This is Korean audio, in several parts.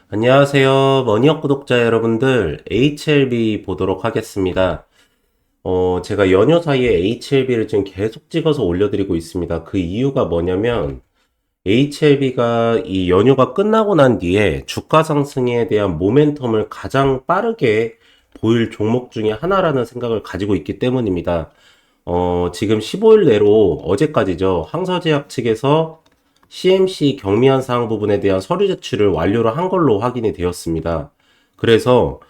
안녕하세요. 머니업 구독자 여러분들, HLB 보도록 하겠습니다. 제가 연휴 사이에 HLB를 지금 계속 찍어서 올려드리고 있습니다. 그 이유가 뭐냐면, HLB가 이 연휴가 끝나고 난 뒤에 주가 상승에 대한 모멘텀을 가장 빠르게 보일 종목 중에 하나라는 생각을 가지고 있기 때문입니다. 지금 15일 내로 어제까지죠. 항서제약 측에서 CMC 경미한 사항 부분에 대한 서류 제출을 완료를 한 걸로 확인이 되었습니다. 그래서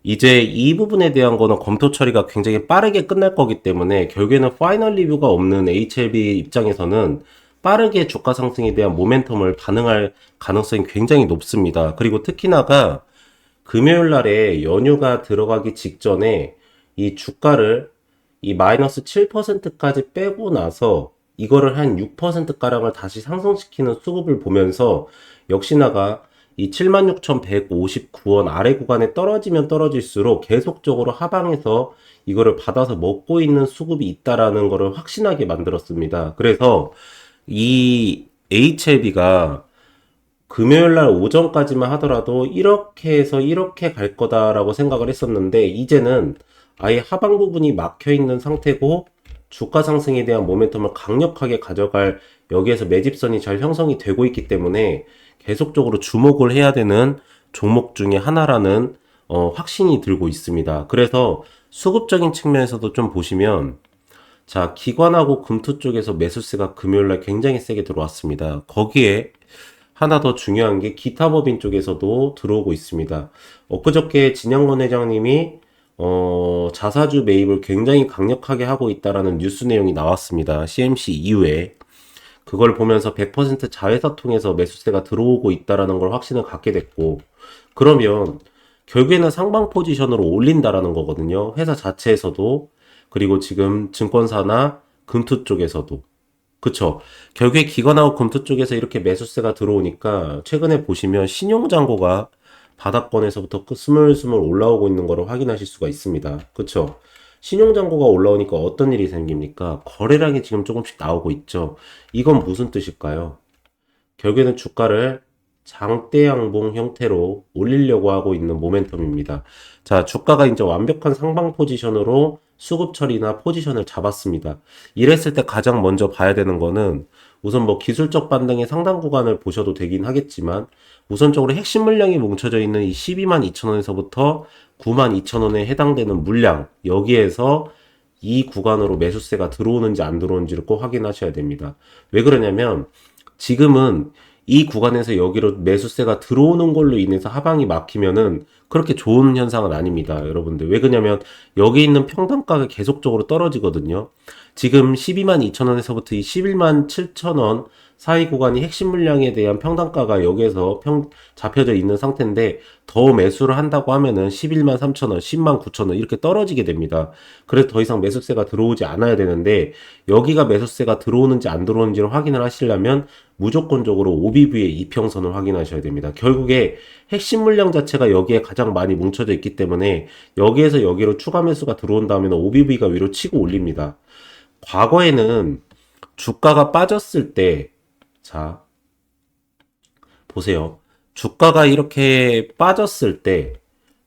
이제 이 부분에 대한 거는 검토 처리가 굉장히 빠르게 끝날 거기 때문에 결국에는 파이널 리뷰가 없는 HLB 입장에서는 빠르게 주가 상승에 대한 모멘텀을 반응할 가능성이 굉장히 높습니다. 그리고 특히나가 금요일 날에 연휴가 들어가기 직전에 이 주가를 이 마이너스 7%까지 빼고 나서 이거를 한 6%가량을 다시 상승시키는 수급을 보면서 역시나가 이 76,159원 아래 구간에 떨어지면 떨어질수록 계속적으로 하방에서 이거를 받아서 먹고 있는 수급이 있다라는 거를 확신하게 만들었습니다. 그래서 이 HLB가 금요일 날 오전까지만 하더라도 이렇게 해서 이렇게 갈 거다라고 생각을 했었는데 이제는 아예 하방 부분이 막혀 있는 상태고 주가 상승에 대한 모멘텀을 강력하게 가져갈 여기에서 매집선이 잘 형성이 되고 있기 때문에 계속적으로 주목을 해야 되는 종목 중에 하나라는 확신이 들고 있습니다. 그래서 수급적인 측면에서도 좀 보시면 자, 기관하고 금투 쪽에서 매수세가 금요일날 굉장히 세게 들어왔습니다. 거기에 하나 더 중요한 게 기타 법인 쪽에서도 들어오고 있습니다. 엊그저께 진영건 회장님이 자사주 매입을 굉장히 강력하게 하고 있다라는 뉴스 내용이 나왔습니다. CMC 이후에. 그걸 보면서 100% 자회사 통해서 매수세가 들어오고 있다라는 걸 확신을 갖게 됐고, 그러면 결국에는 상방 포지션으로 올린다라는 거거든요. 회사 자체에서도, 그리고 지금 증권사나 금투 쪽에서도. 그쵸. 결국에 기관하고 금투 쪽에서 이렇게 매수세가 들어오니까 최근에 보시면 신용잔고가 바닥권에서부터 스물스물 올라오고 있는 거를 확인하실 수가 있습니다. 그쵸. 신용잔고가 올라오니까 어떤 일이 생깁니까? 거래량이 지금 조금씩 나오고 있죠. 이건 무슨 뜻일까요? 결국에는 주가를 장대 양봉 형태로 올리려고 하고 있는 모멘텀입니다. 자, 주가가 이제 완벽한 상방 포지션으로 수급 처리나 포지션을 잡았습니다. 이랬을 때 가장 먼저 봐야 되는 거는 우선 뭐 기술적 반등의 상당 구간을 보셔도 되긴 하겠지만 우선적으로 핵심 물량이 뭉쳐져 있는 이 12만 2천 원에서부터 9만 2천 원에 해당되는 물량 여기에서 이 구간으로 매수세가 들어오는지 안 들어오는지를 꼭 확인하셔야 됩니다. 왜 그러냐면 지금은 이 구간에서 여기로 매수세가 들어오는 걸로 인해서 하방이 막히면은 그렇게 좋은 현상은 아닙니다. 여러분들. 왜 그러냐면 여기 있는 평단가가 계속적으로 떨어지거든요. 지금 12만 2천 원에서부터 이 11만 7천 원 사이 구간이 핵심 물량에 대한 평단가가 여기에서 잡혀져 있는 상태인데 더 매수를 한다고 하면은 11만 3천 원, 10만 9천 원 이렇게 떨어지게 됩니다. 그래서 더 이상 매수세가 들어오지 않아야 되는데 여기가 매수세가 들어오는지 안 들어오는지를 확인을 하시려면 무조건적으로 OBV의 이평선을 확인하셔야 됩니다. 결국에 핵심 물량 자체가 여기에 가장 많이 뭉쳐져 있기 때문에 여기에서 여기로 추가 매수가 들어온다면 OBV가 위로 치고 올립니다. 과거에는 주가가 빠졌을 때, 자, 보세요. 주가가 이렇게 빠졌을 때,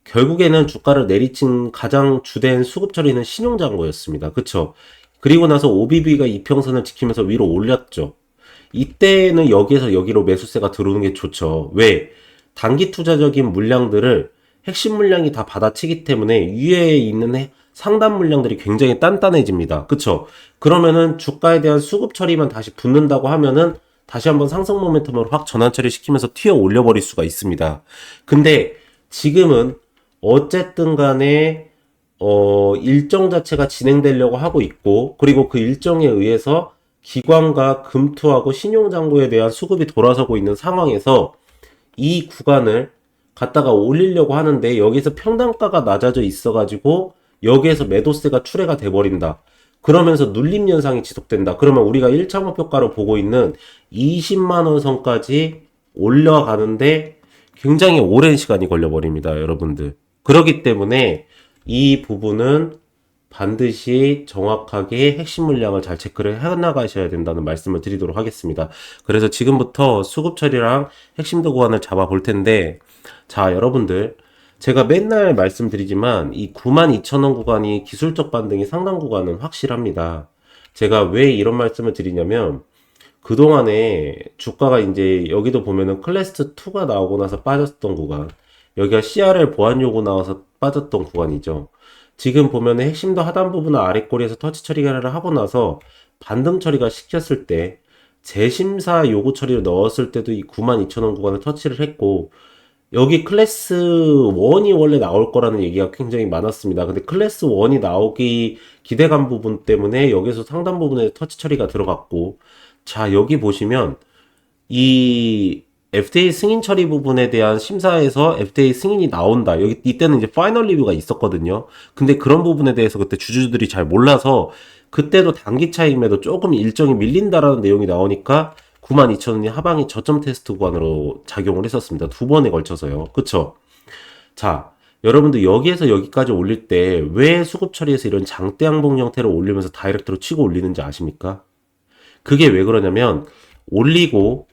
결국에는 주가를 내리친 가장 주된 수급 처리는 신용잔고였습니다. 그쵸? 그리고 나서 OBV가 이평선을 지키면서 위로 올렸죠. 이때는 여기에서 여기로 매수세가 들어오는 게 좋죠. 왜? 단기 투자적인 물량들을 핵심 물량이 다 받아치기 때문에 위에 있는 상단 물량들이 굉장히 단단해집니다. 그쵸? 그러면은 주가에 대한 수급 처리만 다시 붙는다고 하면은 다시 한번 상승 모멘텀으로 확 전환 처리시키면서 튀어 올려버릴 수가 있습니다. 근데 지금은 어쨌든 간에 일정 자체가 진행되려고 하고 있고 그리고 그 일정에 의해서 기관과 금투하고 신용잔고에 대한 수급이 돌아서고 있는 상황에서 이 구간을 갖다가 올리려고 하는데 여기서 평단가가 낮아져 있어가지고 여기에서 매도세가 출회가 돼버린다. 그러면서 눌림 현상이 지속된다. 그러면 우리가 1차 목표가로 보고 있는 20만원 선까지 올라가는데 굉장히 오랜 시간이 걸려버립니다. 여러분들. 그렇기 때문에 이 부분은 반드시 정확하게 핵심 물량을 잘 체크를 해나가셔야 된다는 말씀을 드리도록 하겠습니다. 그래서 지금부터 수급 처리랑 핵심도 구간을 잡아 볼 텐데, 자, 여러분들, 제가 맨날 말씀드리지만 이 92,000원 구간이 기술적 반등이 상당 구간은 확실합니다. 제가 왜 이런 말씀을 드리냐면, 그동안에 주가가 이제 여기도 보면은 클래스 2가 나오고 나서 빠졌던 구간, 여기가 CRL 보안 요구 나와서 빠졌던 구간이죠. 지금 보면은 핵심도 하단 부분을 아래 꼬리에서 터치 처리를 하고 나서 반등 처리가 시켰을 때 재심사 요구 처리를 넣었을 때도 이 92,000원 구간을 터치를 했고, 여기 클래스 1이 원래 나올 거라는 얘기가 굉장히 많았습니다. 근데 클래스 1이 나오기 기대감 부분 때문에 여기서 상단 부분에 터치 처리가 들어갔고, 자, 여기 보시면 이 FDA 승인 처리 부분에 대한 심사에서 FDA 승인이 나온다. 여기 이때는 이제 파이널 리뷰가 있었거든요. 근데 그런 부분에 대해서 그때 주주들이 잘 몰라서 그때도 단기 차익매도 조금 일정이 밀린다라는 내용이 나오니까 92,000원이 하방이 저점 테스트 구간으로 작용을 했었습니다. 두 번에 걸쳐서요. 그쵸? 자, 여러분들 여기에서 여기까지 올릴 때 왜 수급 처리에서 이런 장대 항복 형태로 올리면서 다이렉트로 치고 올리는지 아십니까? 그게 왜 그러냐면 올리고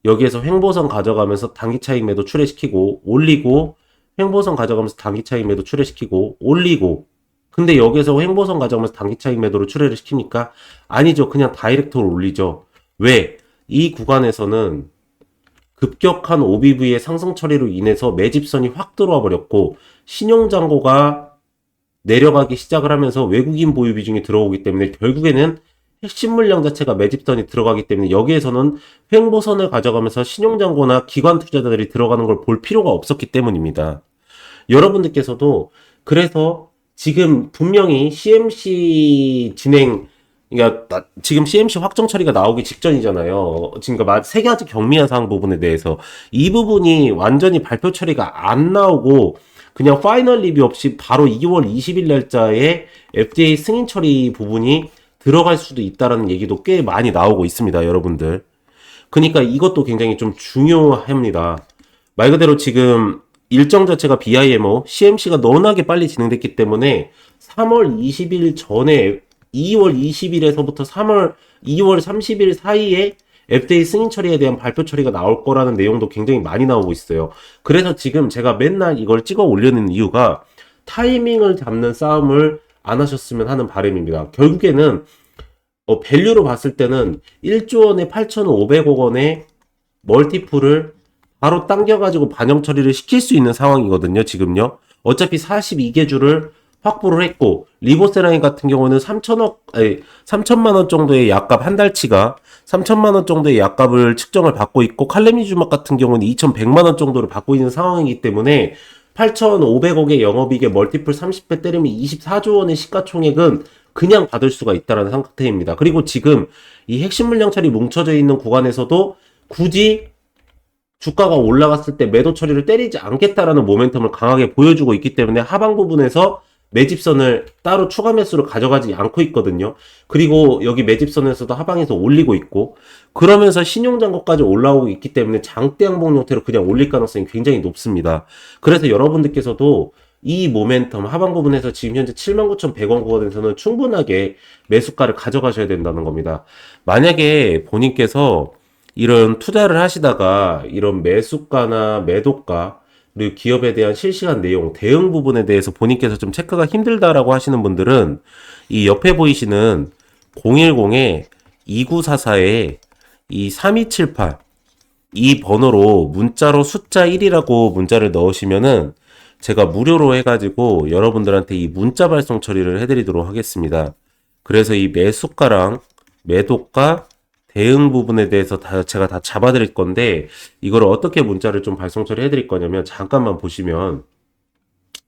여기에서 횡보선 가져가면서 단기 차익 매도 출회시키고 올리고 횡보선 가져가면서 단기 차익 매도 출회시키고 올리고, 근데 여기에서 횡보선 가져가면서 단기 차익 매도를 출회를 시키니까 아니죠. 그냥 다이렉트로 올리죠. 왜? 이 구간에서는 급격한 OBV의 상승 처리로 인해서 매집선이 확 들어와 버렸고 신용잔고가 내려가기 시작을 하면서 외국인 보유 비중이 들어오기 때문에 결국에는 핵심 물량 자체가 매집선이 들어가기 때문에 여기에서는 횡보선을 가져가면서 신용잔고나 기관 투자자들이 들어가는 걸 볼 필요가 없었기 때문입니다. 여러분들께서도 그래서 지금 분명히 CMC 진행, 그러니까 지금 CMC 확정 처리가 나오기 직전이잖아요. 지금 그러니까 세 가지 경미한 사항 부분에 대해서 이 부분이 완전히 발표 처리가 안 나오고 그냥 파이널 리뷰 없이 바로 2월 20일 날짜에 FDA 승인 처리 부분이 들어갈 수도 있다라는 얘기도 꽤 많이 나오고 있습니다, 여러분들. 그러니까 이것도 굉장히 좀 중요합니다. 말 그대로 지금 일정 자체가 BIMO, CMC가 너무나게 빨리 진행됐기 때문에 3월 20일 전에 2월 20일에서부터 2월 30일 사이에 FDA 승인 처리에 대한 발표 처리가 나올 거라는 내용도 굉장히 많이 나오고 있어요. 그래서 지금 제가 맨날 이걸 찍어 올리는 이유가 타이밍을 잡는 싸움을 안 하셨으면 하는 바람입니다. 결국에는 밸류로 봤을 때는 1조 원에 8,500억 원의 멀티플을 바로 당겨가지고 반영 처리를 시킬 수 있는 상황이거든요, 지금요. 어차피 42개주를 확보를 했고, 리보세라인 같은 경우는 3천만 원 정도의 약값 한 달치가 3천만 원 정도의 약값을 측정을 받고 있고, 칼레미주막 같은 경우는 2,100만 원 정도를 받고 있는 상황이기 때문에 8,500억의 영업이익에 멀티플 30배 때리면 24조 원의 시가총액은 그냥 받을 수가 있다는 상태입니다. 그리고 지금 이 핵심 물량 처리 뭉쳐져 있는 구간에서도 굳이 주가가 올라갔을 때 매도 처리를 때리지 않겠다라는 모멘텀을 강하게 보여주고 있기 때문에 하방 부분에서 매집선을 따로 추가 매수를 가져가지 않고 있거든요. 그리고 여기 매집선에서도 하방에서 올리고 있고, 그러면서 신용잔고까지 올라오고 있기 때문에 장대 항복 형태로 그냥 올릴 가능성이 굉장히 높습니다. 그래서 여러분들께서도 이 모멘텀 하방 부분에서 지금 현재 79,100원 구간에서는 충분하게 매수가를 가져가셔야 된다는 겁니다. 만약에 본인께서 이런 투자를 하시다가 이런 매수가나 매도가 그리고 기업에 대한 실시간 내용, 대응 부분에 대해서 본인께서 좀 체크가 힘들다라고 하시는 분들은 이 옆에 보이시는 010-2944에 이 3278 이 번호로 문자로 숫자 1이라고 문자를 넣으시면은 제가 무료로 해가지고 여러분들한테 이 문자 발송 처리를 해드리도록 하겠습니다. 그래서 이 매수가랑 매도가 대응 부분에 대해서 제가 다 잡아드릴 건데, 이거를 어떻게 문자를 좀 발송 처리해 드릴 거냐면, 잠깐만 보시면,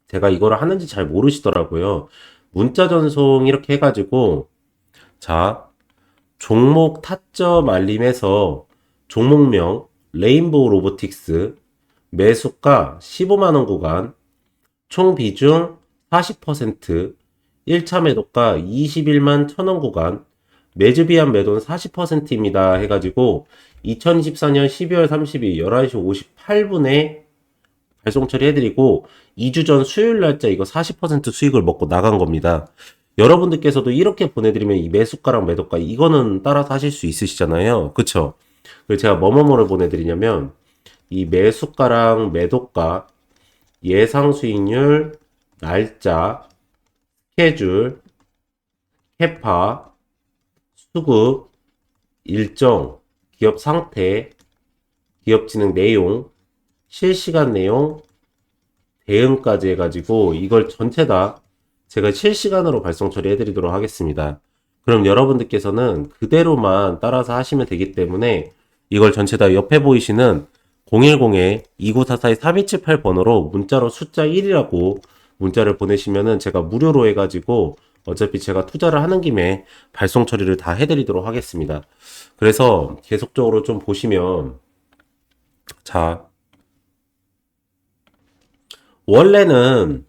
제가 이거를 하는지 잘 모르시더라고요. 문자 전송 이렇게 해가지고, 자, 종목 타점 알림에서 종목명, 레인보우 로보틱스, 매수가 15만원 구간, 총 비중 40%, 1차 매도가 21만 1,000원 구간, 매주비한 매도는 40%입니다. 해가지고 2024년 12월 30일 11시 58분에 발송 처리해드리고 2주 전 수요일 날짜 이거 40% 수익을 먹고 나간 겁니다. 여러분들께서도 이렇게 보내드리면 이 매수가랑 매도가 이거는 따라서 하실 수 있으시잖아요. 그쵸? 그래서 제가 뭐뭐뭐를 보내드리냐면 이 매수가랑 매도가 예상 수익률 날짜 스케줄 캐파 수급 일정 기업 상태 기업 진행 내용 실시간 내용 대응까지 해가지고 이걸 전체 다 제가 실시간으로 발송 처리해 드리도록 하겠습니다. 그럼 여러분들께서는 그대로만 따라서 하시면 되기 때문에 이걸 전체 다 옆에 보이시는 010-2944-3278번호로 문자로 숫자 1이라고 문자를 보내시면은 제가 무료로 해가지고 어차피 제가 투자를 하는 김에 발송 처리를 다 해드리도록 하겠습니다. 그래서 계속적으로 좀 보시면 자 원래는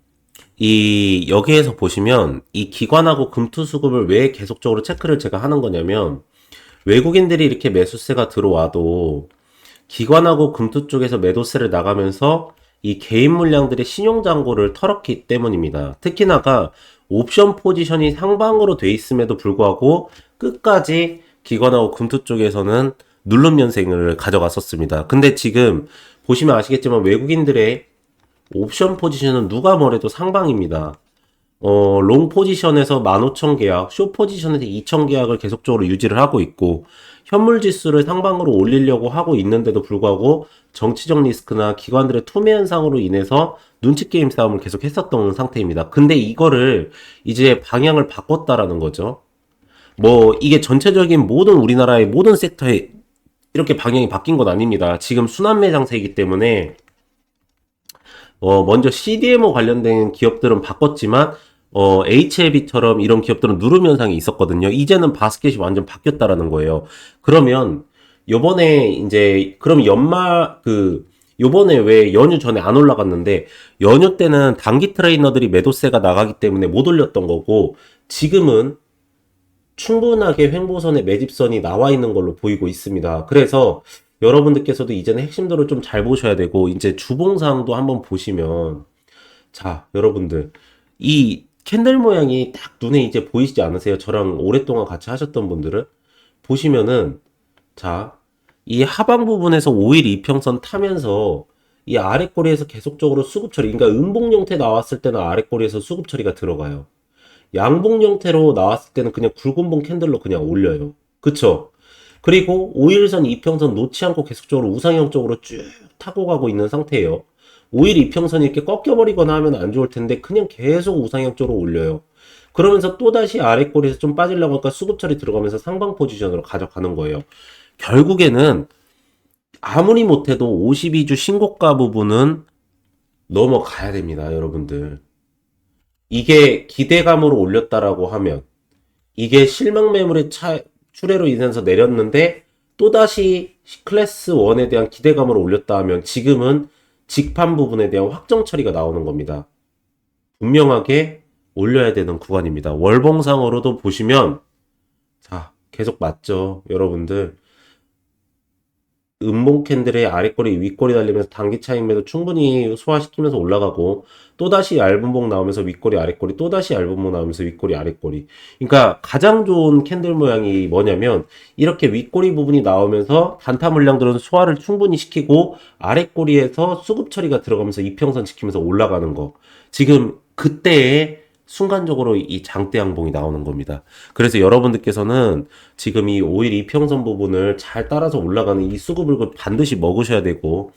이 여기에서 보시면 이 기관하고 금투수급을 왜 계속적으로 체크를 제가 하는 거냐면 외국인들이 이렇게 매수세가 들어와도 기관하고 금투 쪽에서 매도세를 나가면서 이 개인 물량들의 신용잔고를 털었기 때문입니다. 특히나가 옵션 포지션이 상방으로 돼 있음에도 불구하고 끝까지 기관하고 금투 쪽에서는 누름 연생을 가져갔었습니다. 근데 지금 보시면 아시겠지만 외국인들의 옵션 포지션은 누가 뭐래도 상방입니다. 롱 포지션에서 15,000계약, 숏 포지션에서 2,000계약을 계속적으로 유지를 하고 있고, 현물 지수를 상방으로 올리려고 하고 있는데도 불구하고 정치적 리스크나 기관들의 투매 현상으로 인해서 눈치 게임 싸움을 계속 했었던 상태입니다. 근데 이거를 이제 방향을 바꿨다라는 거죠. 뭐 이게 전체적인 모든 우리나라의 모든 섹터에 이렇게 방향이 바뀐 건 아닙니다. 지금 순환매 장세이기 때문에 먼저 CDMO 관련된 기업들은 바꿨지만, HLB처럼 이런 기업들은 누름 현상이 있었거든요. 이제는 바스켓이 완전 바뀌었다라는 거예요. 그러면, 요번에, 이제, 그럼 요번에 왜 연휴 전에 안 올라갔는데, 연휴 때는 단기 트레이너들이 매도세가 나가기 때문에 못 올렸던 거고, 지금은 충분하게 횡보선에 매집선이 나와 있는 걸로 보이고 있습니다. 그래서, 여러분들께서도 이제는 핵심들을 좀 잘 보셔야 되고, 이제 주봉상도 한번 보시면, 자, 여러분들, 이 캔들 모양이 딱 눈에 이제 보이시지 않으세요? 저랑 오랫동안 같이 하셨던 분들은? 보시면은, 자, 이 하방 부분에서 5일 이평선 타면서, 이 아래 꼬리에서 계속적으로 수급 처리, 그러니까 음봉 형태 나왔을 때는 아래 꼬리에서 수급 처리가 들어가요. 양봉 형태로 나왔을 때는 그냥 굵은 봉 캔들로 그냥 올려요. 그쵸? 그리고 5일선 이평선 놓지 않고 계속적으로 우상향적으로 쭉 타고 가고 있는 상태예요. 5일 이평선이 이렇게 꺾여버리거나 하면 안 좋을 텐데 그냥 계속 우상향적으로 올려요. 그러면서 또다시 아래 꼬리에서 좀 빠지려고 하니까 수급 처리 들어가면서 상방 포지션으로 가져가는 거예요. 결국에는 아무리 못해도 52주 신고가 부분은 넘어가야 됩니다, 여러분들. 이게 기대감으로 올렸다라고 하면 이게 실망 매물의 출회로 인해서 내렸는데 또다시 클래스 1에 대한 기대감으로 올렸다 하면 지금은 직판 부분에 대한 확정 처리가 나오는 겁니다. 분명하게 올려야 되는 구간입니다. 월봉상으로도 보시면 자 계속 맞죠 여러분들. 음봉 캔들의 아랫꼬리 윗꼬리 달리면서 단기 차익 매도 충분히 소화시키면서 올라가고 또다시 얇은 봉 나오면서 윗꼬리 아랫꼬리 또다시 얇은 봉 나오면서 윗꼬리 아랫꼬리. 그러니까 가장 좋은 캔들 모양이 뭐냐면 이렇게 윗꼬리 부분이 나오면서 단타 물량들은 소화를 충분히 시키고 아랫꼬리에서 수급 처리가 들어가면서 이평선 지키면서 올라가는 거. 지금 그때에 순간적으로 이 장대 양봉이 나오는 겁니다. 그래서 여러분들께서는 지금 이 5일 이평선 부분을 잘 따라서 올라가는 이 수급을 반드시 먹으셔야 되고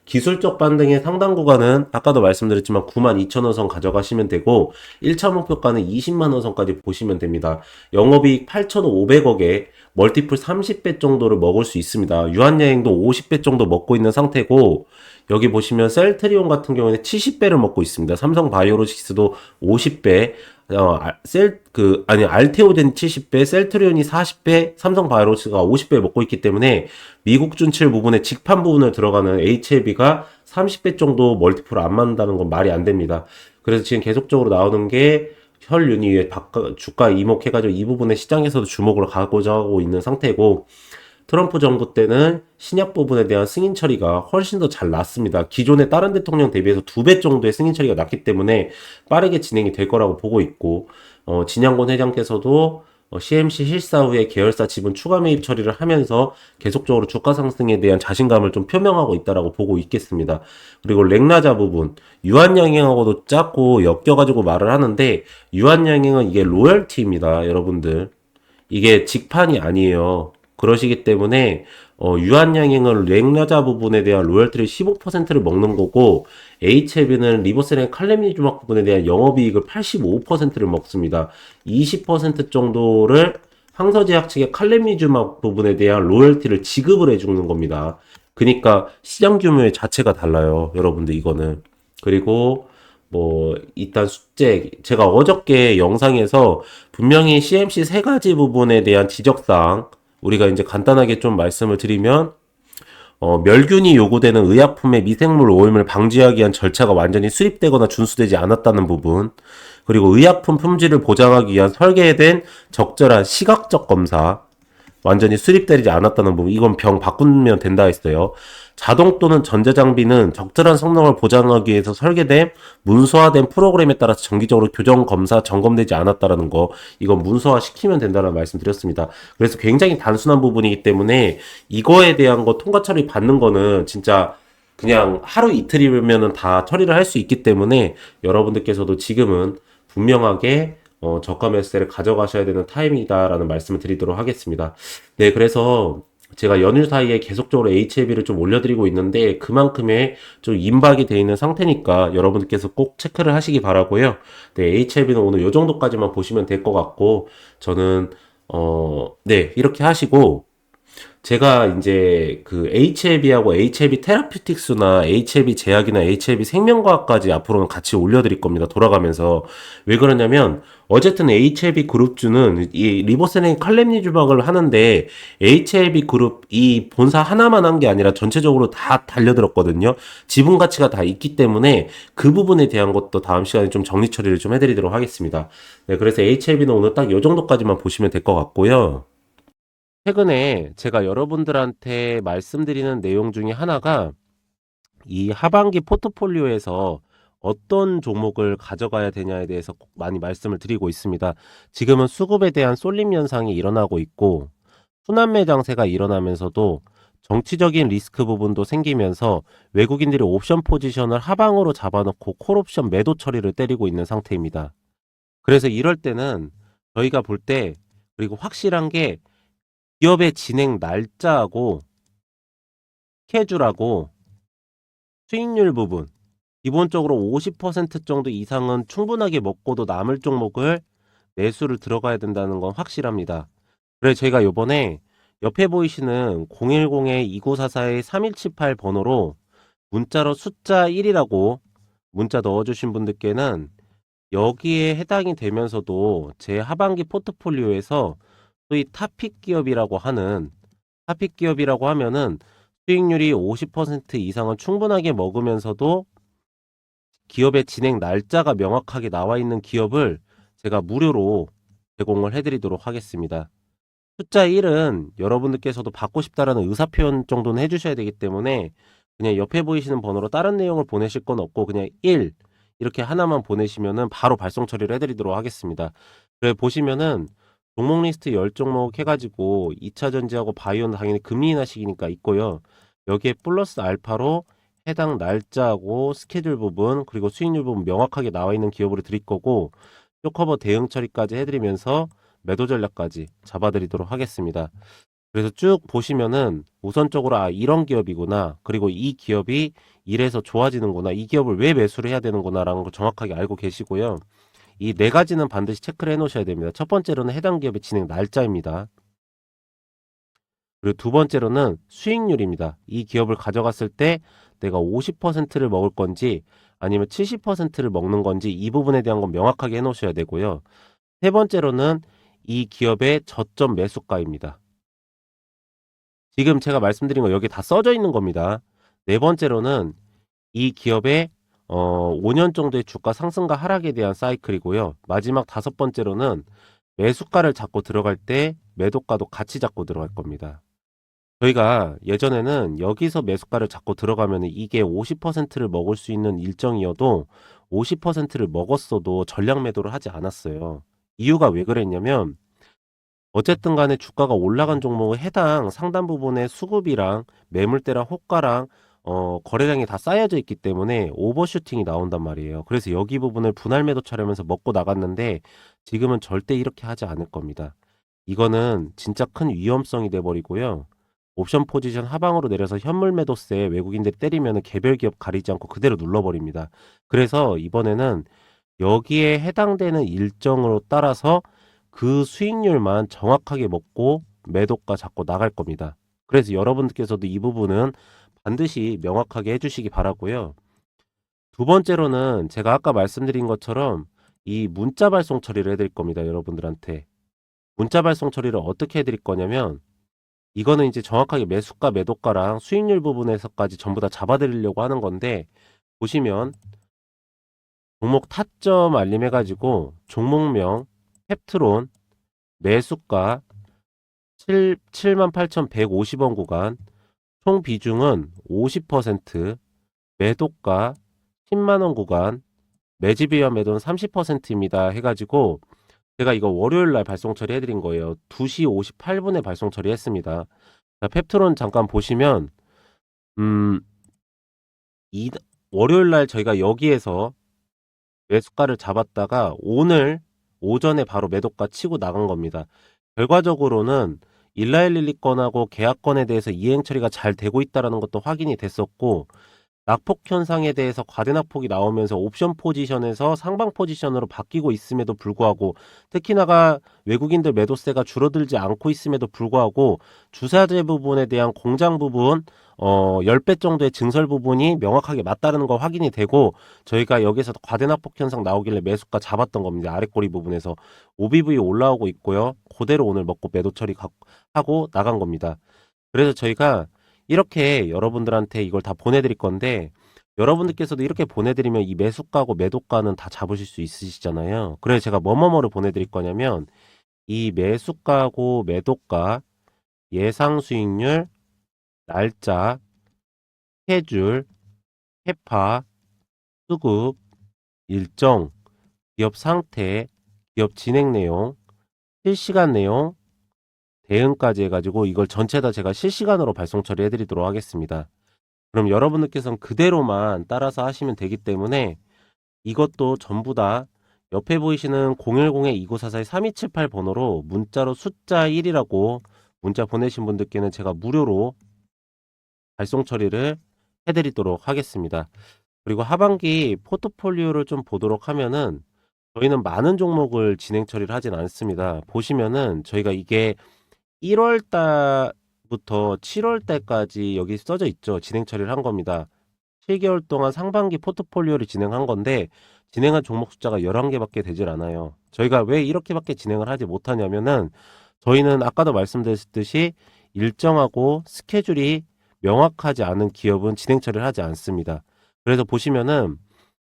기술적 반등의 상당 구간은 아까도 말씀드렸지만 92,000원선 가져가시면 되고 1차 목표가는 200,000원선까지 보시면 됩니다. 영업이익 8,500억에 멀티플 30배 정도를 먹을 수 있습니다. 유한여행도 50배 정도 먹고 있는 상태고 여기 보시면 셀트리온 같은 경우에는 70배를 먹고 있습니다. 삼성바이오로직스도 50배, 알테오젠 70배, 셀트리온이 40배, 삼성바이오로직스가 50배 먹고 있기 때문에 미국 준칠 부분에 직판 부분을 들어가는 HLB가 30배 정도 멀티플을 안 맞는다는 건 말이 안 됩니다. 그래서 지금 계속적으로 나오는 게 혈윤이 주가 이목해가지고 이 부분에 시장에서도 주목을 가고자 하고 있는 상태고 트럼프 정부 때는 신약 부분에 대한 승인 처리가 훨씬 더 잘 났습니다. 기존의 다른 대통령 대비해서 2배 정도의 승인 처리가 났기 때문에 빠르게 진행이 될 거라고 보고 있고, 진양곤 회장께서도 CMC 실사 후에 계열사 지분 추가 매입 처리를 하면서 계속적으로 주가 상승에 대한 자신감을 좀 표명하고 있다라고 보고 있겠습니다. 그리고 렉나자 부분, 유한양행하고도 자꾸 엮여가지고 말을 하는데, 유한양행은 이게 로열티입니다, 여러분들. 이게 직판이 아니에요. 그러시기 때문에 유한양행은 렉나자 부분에 대한 로열티를 15%를 먹는 거고, HLB는 리버셀앤 칼레미주막 부분에 대한 영업이익을 85%를 먹습니다. 20% 정도를 항서제약 측의 칼레미주막 부분에 대한 로열티를 지급을 해주는 겁니다. 그러니까 시장 규모의 자체가 달라요, 여러분들 이거는. 그리고 일단 숙제, 제가 어저께 영상에서 분명히 CMC 세 가지 부분에 대한 지적사항, 우리가 이제 간단하게 좀 말씀을 드리면, 멸균이 요구되는 의약품의 미생물 오염을 방지하기 위한 절차가 완전히 수립되거나 준수되지 않았다는 부분, 그리고 의약품 품질을 보장하기 위한 설계된 적절한 시각적 검사, 완전히 수립되지 않았다는 부분, 이건 병 바꾸면 된다 했어요. 자동 또는 전자장비는 적절한 성능을 보장하기 위해서 설계된 문서화된 프로그램에 따라서 정기적으로 교정, 검사, 점검되지 않았다라는 거, 이건 문서화 시키면 된다는 말씀 드렸습니다. 그래서 굉장히 단순한 부분이기 때문에 이거에 대한 거 통과 처리 받는 거는 진짜 그냥 하루 이틀이면은 다 처리를 할 수 있기 때문에 여러분들께서도 지금은 분명하게 저가 매수세를 가져가셔야 되는 타임이다라는 말씀을 드리도록 하겠습니다. 네, 그래서 제가 연휴 사이에 계속적으로 HLB를 좀 올려드리고 있는데 그만큼의 좀 임박이 돼 있는 상태니까 여러분들께서 꼭 체크를 하시기 바라고요. 네, HLB는 오늘 요 정도까지만 보시면 될 것 같고 저는 네, 이렇게 하시고 제가 이제 그 HLB하고 HLB 테라퓨틱스나 HLB 제약이나 HLB 생명과학까지 앞으로는 같이 올려드릴 겁니다. 돌아가면서. 왜 그러냐면, 어쨌든 HLB 그룹주는 이 리보세넨 칼렘니주막을 하는데, HLB 그룹 이 본사 하나만 한 게 아니라 전체적으로 다 달려들었거든요. 지분 가치가 다 있기 때문에 그 부분에 대한 것도 다음 시간에 좀 정리 처리를 좀 해드리도록 하겠습니다. 네, 그래서 HLB는 오늘 딱 이 정도까지만 보시면 될 것 같고요. 최근에 제가 여러분들한테 말씀드리는 내용 중에 하나가 이 하반기 포트폴리오에서 어떤 종목을 가져가야 되냐에 대해서 꼭 많이 말씀을 드리고 있습니다. 지금은 수급에 대한 쏠림 현상이 일어나고 있고 순환매 장세가 일어나면서도 정치적인 리스크 부분도 생기면서 외국인들이 옵션 포지션을 하방으로 잡아놓고 콜옵션 매도 처리를 때리고 있는 상태입니다. 그래서 이럴 때는 저희가 볼 때 그리고 확실한 게 기업의 진행 날짜하고 스케줄하고 수익률 부분 기본적으로 50% 정도 이상은 충분하게 먹고도 남을 종목을 매수를 들어가야 된다는 건 확실합니다. 그래서 저희가 요번에 옆에 보이시는 010-2944-3178 번호로 문자로 숫자 1이라고 문자 넣어주신 분들께는 여기에 해당이 되면서도 제 하반기 포트폴리오에서 소위 탑픽 기업이라고 하면은 수익률이 50% 이상은 충분하게 먹으면서도 기업의 진행 날짜가 명확하게 나와 있는 기업을 제가 무료로 제공을 해드리도록 하겠습니다. 숫자 1은 여러분들께서도 받고 싶다라는 의사표현 정도는 해주셔야 되기 때문에 그냥 옆에 보이시는 번호로 다른 내용을 보내실 건 없고 그냥 1 이렇게 하나만 보내시면은 바로 발송 처리를 해드리도록 하겠습니다. 그래 보시면은 종목 리스트 10종목 해가지고 2차전지하고 바이오는 당연히 금리 인하 시기니까 있고요. 여기에 플러스 알파로 해당 날짜하고 스케줄 부분 그리고 수익률 부분 명확하게 나와 있는 기업으로 드릴 거고 쇼커버 대응 처리까지 해드리면서 매도 전략까지 잡아드리도록 하겠습니다. 그래서 쭉 보시면은 우선적으로 이런 기업이구나 그리고 이 기업이 이래서 좋아지는구나 이 기업을 왜 매수를 해야 되는구나 라는 걸 정확하게 알고 계시고요. 이 네 가지는 반드시 체크를 해 놓으셔야 됩니다. 첫 번째로는 해당 기업의 진행 날짜입니다. 그리고 두 번째로는 수익률입니다. 이 기업을 가져갔을 때 내가 50%를 먹을 건지 아니면 70%를 먹는 건지 이 부분에 대한 건 명확하게 해 놓으셔야 되고요. 세 번째로는 이 기업의 저점 매수가입니다. 지금 제가 말씀드린 거 여기 다 써져 있는 겁니다. 네 번째로는 이 기업의 5년 정도의 주가 상승과 하락에 대한 사이클이고요. 마지막 다섯 번째로는 매수가를 잡고 들어갈 때 매도가도 같이 잡고 들어갈 겁니다. 저희가 예전에는 여기서 매수가를 잡고 들어가면 이게 50%를 먹을 수 있는 일정이어도 50%를 먹었어도 전량 매도를 하지 않았어요. 이유가 왜 그랬냐면 어쨌든 간에 주가가 올라간 종목은 해당 상단 부분에 수급이랑 매물대랑 호가랑 거래량이 다 쌓여져 있기 때문에 오버슈팅이 나온단 말이에요. 그래서 여기 부분을 분할 매도 차려면서 먹고 나갔는데 지금은 절대 이렇게 하지 않을 겁니다. 이거는 진짜 큰 위험성이 돼 버리고요. 옵션 포지션 하방으로 내려서 현물 매도세 외국인들이 때리면 개별 기업 가리지 않고 그대로 눌러버립니다. 그래서 이번에는 여기에 해당되는 일정으로 따라서 그 수익률만 정확하게 먹고 매도가 잡고 나갈 겁니다. 그래서 여러분들께서도 이 부분은 반드시 명확하게 해주시기 바라고요. 두 번째로는 제가 아까 말씀드린 것처럼 이 문자 발송 처리를 해드릴 겁니다. 여러분들한테. 문자 발송 처리를 어떻게 해드릴 거냐면 이거는 이제 정확하게 매수가, 매도가랑 수익률 부분에서까지 전부 다 잡아드리려고 하는 건데 보시면 종목 타점 알림해가지고 종목명 펩트론 매수가 78,150원 구간 총 비중은 50% 매도가 10만원 구간 매집이와 매도는 30%입니다 해가지고 제가 이거 월요일날 발송 처리해드린 거예요. 2시 58분에 발송 처리했습니다. 자, 펩트론 잠깐 보시면 이 월요일날 저희가 여기에서 매수가를 잡았다가 오늘 오전에 바로 매도가 치고 나간 겁니다. 결과적으로는 일라일릴리 건하고 계약건에 대해서 이행 처리가 잘 되고 있다는 것도 확인이 됐었고 낙폭 현상에 대해서 과대낙폭이 나오면서 옵션 포지션에서 상방 포지션으로 바뀌고 있음에도 불구하고 특히나가 외국인들 매도세가 줄어들지 않고 있음에도 불구하고 주사제 부분에 대한 공장 부분 10배 정도의 증설 부분이 명확하게 맞다는 거 확인이 되고 저희가 여기서 과대낙폭 현상 나오길래 매수가 잡았던 겁니다. 아랫꼬리 부분에서 OBV 올라오고 있고요. 그대로 오늘 먹고 매도 처리하고 나간 겁니다. 그래서 저희가 이렇게 여러분들한테 이걸 다 보내드릴 건데 여러분들께서도 이렇게 보내드리면 이 매수가고 매도가는 다 잡으실 수 있으시잖아요. 그래서 제가 뭐뭐뭐를 보내드릴 거냐면 이 매수가고 매도가 예상 수익률 날짜 스케줄 캐파 수급 일정 기업 상태 기업 진행 내용 실시간 내용 대응까지 해가지고 이걸 전체 다 제가 실시간으로 발송 처리해 드리도록 하겠습니다. 그럼 여러분들께서는 그대로만 따라서 하시면 되기 때문에 이것도 전부 다 옆에 보이시는 010-2944-3278 번호로 문자로 숫자 1이라고 문자 보내신 분들께는 제가 무료로 발송 처리를 해드리도록 하겠습니다. 그리고 하반기 포트폴리오를 좀 보도록 하면은 저희는 많은 종목을 진행 처리를 하진 않습니다. 보시면은 저희가 이게 1월 달부터 7월 달까지 여기 써져 있죠. 진행 처리를 한 겁니다. 7개월 동안 상반기 포트폴리오를 진행한 건데 진행한 종목 숫자가 11개밖에 되질 않아요. 저희가 왜 이렇게밖에 진행을 하지 못하냐면은 저희는 아까도 말씀드렸듯이 일정하고 스케줄이 명확하지 않은 기업은 진행 처리를 하지 않습니다. 그래서 보시면은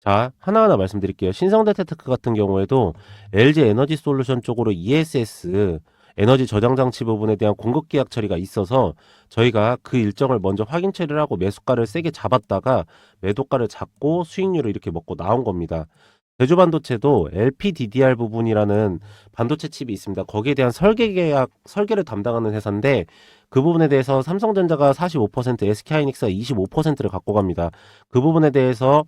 자, 하나하나 말씀드릴게요. 신성대테크 같은 경우에도 LG 에너지 솔루션 쪽으로 ESS 에너지 저장 장치 부분에 대한 공급 계약 처리가 있어서 저희가 그 일정을 먼저 확인 처리를 하고 매수가를 세게 잡았다가 매도가를 잡고 수익률을 이렇게 먹고 나온 겁니다. 제주반도체도 LPDDR 부분이라는 반도체 칩이 있습니다. 거기에 대한 설계를 담당하는 회사인데 그 부분에 대해서 삼성전자가 45%, SK하이닉스가 25%를 갖고 갑니다. 그 부분에 대해서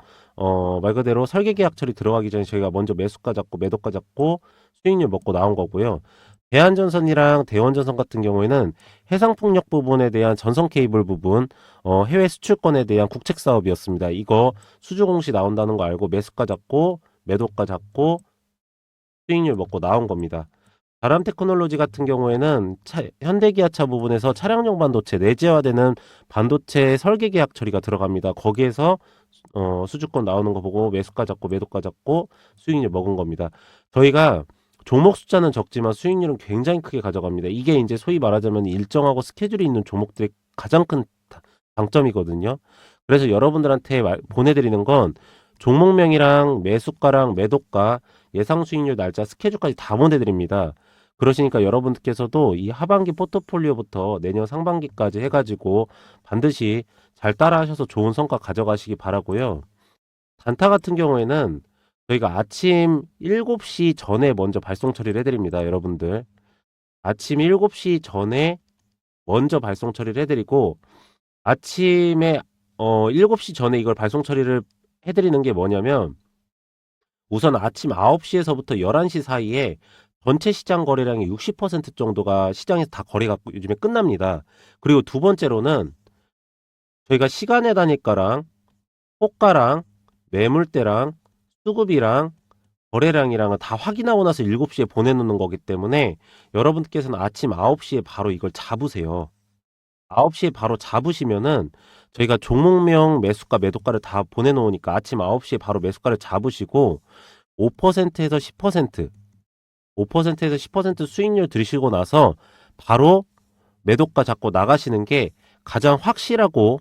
말 그대로 설계 계약 처리 들어가기 전에 저희가 먼저 매수가 잡고 매도가 잡고 수익률 먹고 나온 거고요. 대한전선이랑 대원전선 같은 경우에는 해상풍력 부분에 대한 전선 케이블 부분, 해외 수출권에 대한 국책 사업이었습니다. 이거 수주 공시 나온다는 거 알고 매수가 잡고 매도가 잡고 수익률 먹고 나온 겁니다. 다람테크놀로지 같은 경우에는 현대기아차 부분에서 차량용 반도체 내재화되는 반도체 설계 계약 처리가 들어갑니다. 거기에서 수주권 나오는 거 보고 매수가 잡고 매도가 잡고 수익률 먹은 겁니다. 저희가 종목 숫자는 적지만 수익률은 굉장히 크게 가져갑니다. 이게 이제 소위 말하자면 일정하고 스케줄이 있는 종목들의 가장 큰 장점이거든요. 그래서 여러분들한테 보내드리는 건 종목명이랑 매수가랑 매도가 예상 수익률 날짜 스케줄까지 다 보내드립니다. 그러시니까 여러분들께서도 이 하반기 포트폴리오부터 내년 상반기까지 해가지고 반드시 잘 따라하셔서 좋은 성과 가져가시기 바라고요. 단타 같은 경우에는 저희가 아침 7시 전에 먼저 발송 처리를 해드립니다. 여러분들. 아침 7시 전에 먼저 발송 처리를 해드리고, 아침에 7시 전에 이걸 발송 처리를 해드리는 게 뭐냐면, 우선 아침 9시에서부터 11시 사이에 전체 시장 거래량의 60% 정도가 시장에서 다 거래가 요즘에 끝납니다. 그리고 두 번째로는 저희가 시간의 단위가랑 호가랑 매물대랑 수급이랑 거래량이랑은 다 확인하고 나서 7시에 보내놓는 거기 때문에 여러분께서는 아침 9시에 바로 이걸 잡으세요. 9시에 바로 잡으시면은 저희가 종목명 매수가 매도가를 다 보내놓으니까 아침 9시에 바로 매수가를 잡으시고 5%에서 10% 5%에서 10% 수익률 들으시고 나서 바로 매도가 잡고 나가시는 게 가장 확실하고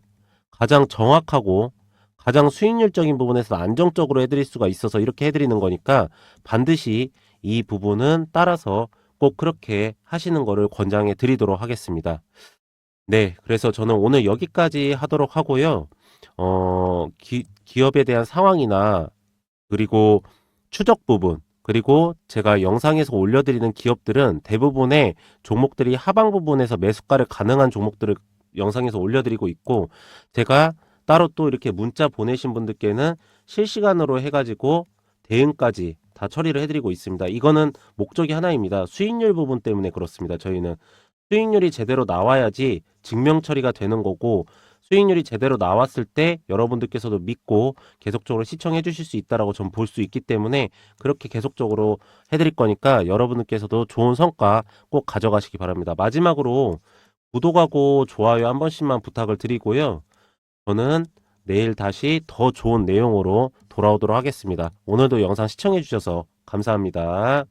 가장 정확하고 가장 수익률적인 부분에서 안정적으로 해드릴 수가 있어서 이렇게 해드리는 거니까 반드시 이 부분은 따라서 꼭 그렇게 하시는 거를 권장해 드리도록 하겠습니다. 네, 그래서 저는 오늘 여기까지 하도록 하고요. 기업에 대한 상황이나 그리고 추적 부분, 그리고 제가 영상에서 올려드리는 기업들은 대부분의 종목들이 하방 부분에서 매수가를 가능한 종목들을 영상에서 올려드리고 있고, 제가 따로 또 이렇게 문자 보내신 분들께는 실시간으로 해가지고 대응까지 다 처리를 해드리고 있습니다. 이거는 목적이 하나입니다. 수익률 부분 때문에 그렇습니다. 저희는 수익률이 제대로 나와야지 증명 처리가 되는 거고, 수익률이 제대로 나왔을 때 여러분들께서도 믿고 계속적으로 시청해 주실 수 있다라고 전 볼 수 있기 때문에 그렇게 계속적으로 해드릴 거니까 여러분들께서도 좋은 성과 꼭 가져가시기 바랍니다. 마지막으로 구독하고 좋아요 한 번씩만 부탁을 드리고요. 저는 내일 다시 더 좋은 내용으로 돌아오도록 하겠습니다. 오늘도 영상 시청해 주셔서 감사합니다.